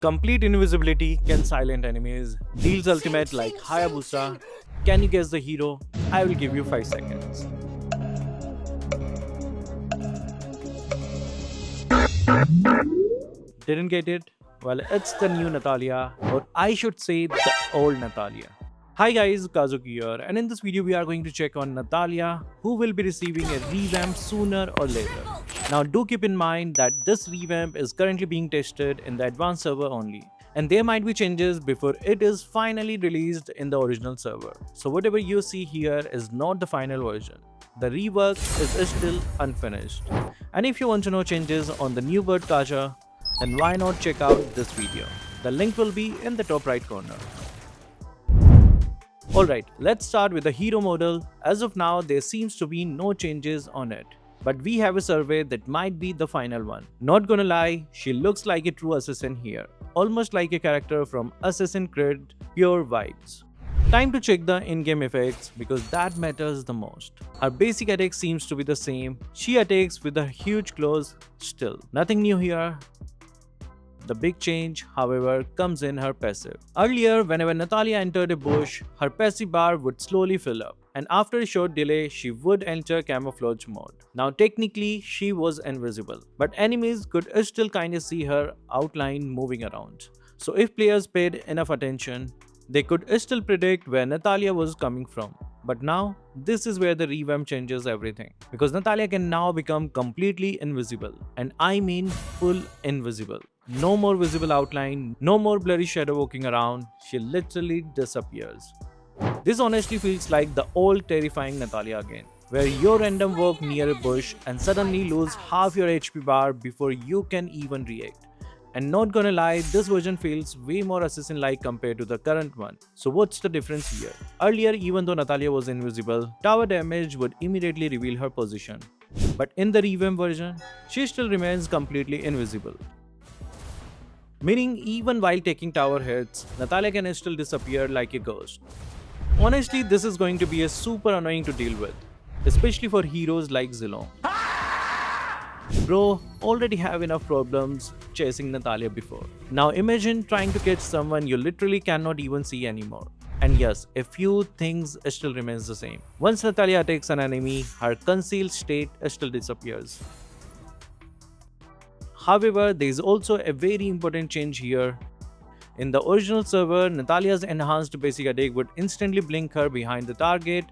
Complete invisibility can silent enemies. Deals ultimate like Hayabusa. Can you guess the hero? I will give you 5 seconds. Didn't get it? Well, it's the new Natalia, or I should say the old Natalia. Hi guys, Kazuki here, and in this video we are going to check on Natalia, who will be receiving a revamp sooner or later. Now do keep in mind that this revamp is currently being tested in the advanced server only, and there might be changes before it is finally released in the original server. So whatever you see here is not the final version. The rework is still unfinished. And if you want to know changes on the new bird Kaja, then why not check out this video. The link will be in the top right corner. Alright, let's start with the hero model. As of now, there seems to be no changes on it. But we have a survey that might be the final one. Not gonna lie, she looks like a true assassin here. Almost like a character from Assassin's Creed, pure vibes. Time to check the in-game effects because that matters the most. Her basic attack seems to be the same. She attacks with a huge claws still. Nothing new here. The big change, however, comes in her passive. Earlier, whenever Natalia entered a bush, her passive bar would slowly fill up, and after a short delay, she would enter camouflage mode. Now technically, she was invisible, but enemies could still kinda see her outline moving around. So if players paid enough attention, they could still predict where Natalia was coming from. But now, this is where the revamp changes everything. Because Natalia can now become completely invisible. And I mean full invisible. No more visible outline, no more blurry shadow walking around. She literally disappears. This honestly feels like the old terrifying Natalia again, where you random walk near a bush and suddenly lose half your HP bar before you can even react. And not gonna lie, this version feels way more assassin-like compared to the current one. So what's the difference here? Earlier, even though Natalia was invisible, tower damage would immediately reveal her position. But in the revamp version, she still remains completely invisible. Meaning even while taking tower hits, Natalia can still disappear like a ghost. Honestly, this is going to be a super annoying to deal with, especially for heroes like Zilong. Bro, already have enough problems chasing Natalia before. Now imagine trying to catch someone you literally cannot even see anymore. And yes, a few things still remains the same. Once Natalia attacks an enemy, her Conceal state still disappears. However, there is also a very important change here. In the original server, Natalia's enhanced basic attack would instantly blink her behind the target,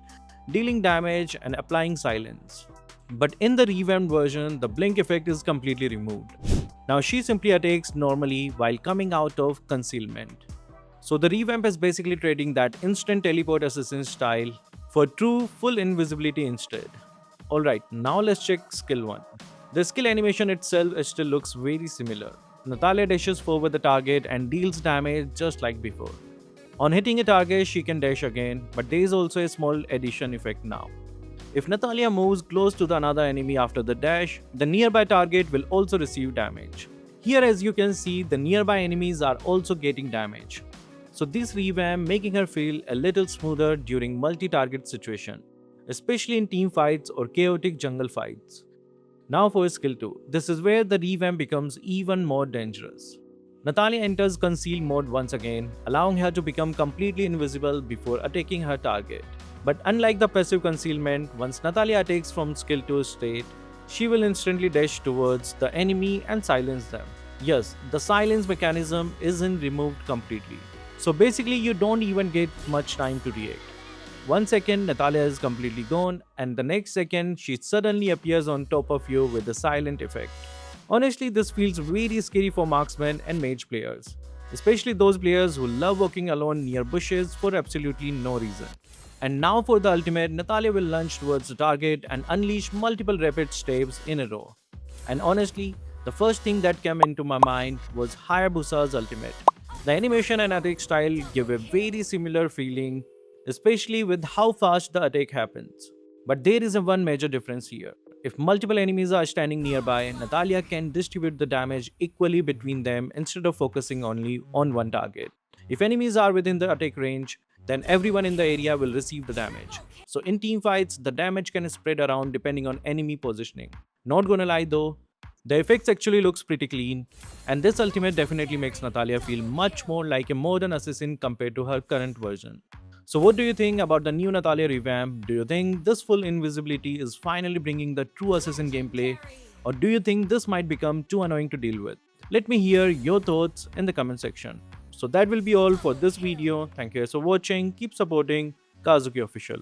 dealing damage and applying silence. But in the revamped version, the blink effect is completely removed. Now she simply attacks normally while coming out of concealment. So the revamp is basically trading that instant teleport assassin style for true full invisibility instead. Alright, now let's check skill 1. The skill animation itself still looks very similar. Natalia dashes forward the target and deals damage just like before. On hitting a target, she can dash again, but there is also a small addition effect now. If Natalia moves close to another enemy after the dash, the nearby target will also receive damage. Here as you can see, the nearby enemies are also getting damage. So this revamp making her feel a little smoother during multi-target situation, especially in team fights or chaotic jungle fights. Now for skill 2, this is where the revamp becomes even more dangerous. Natalia enters Conceal mode once again, allowing her to become completely invisible before attacking her target. But unlike the passive concealment, once Natalia attacks from skill 2 state, she will instantly dash towards the enemy and silence them. Yes, the silence mechanism isn't removed completely. So basically you don't even get much time to react. 1 second Natalia is completely gone and the next second she suddenly appears on top of you with the silent effect. Honestly, this feels very scary for marksmen and mage players, especially those players who love walking alone near bushes for absolutely no reason. And now for the ultimate, Natalia will lunge towards the target and unleash multiple rapid stabs in a row. And honestly, the first thing that came into my mind was Hayabusa's ultimate. The animation and attack style give a very similar feeling, especially with how fast the attack happens. But there is one major difference here. If multiple enemies are standing nearby, Natalia can distribute the damage equally between them instead of focusing only on one target. If enemies are within the attack range, then everyone in the area will receive the damage. So in team fights, the damage can spread around depending on enemy positioning. Not gonna lie though, The effects actually looks pretty clean, and this ultimate definitely makes Natalia feel much more like a modern assassin compared to her current version. So what do you think about the new Natalia revamp? Do you think this full invisibility is finally bringing the true assassin gameplay, or do you think this might become too annoying to deal with? Let me hear your thoughts in the comment section. So that will be all for this video. Thank you guys for watching. Keep supporting Kazuki Official.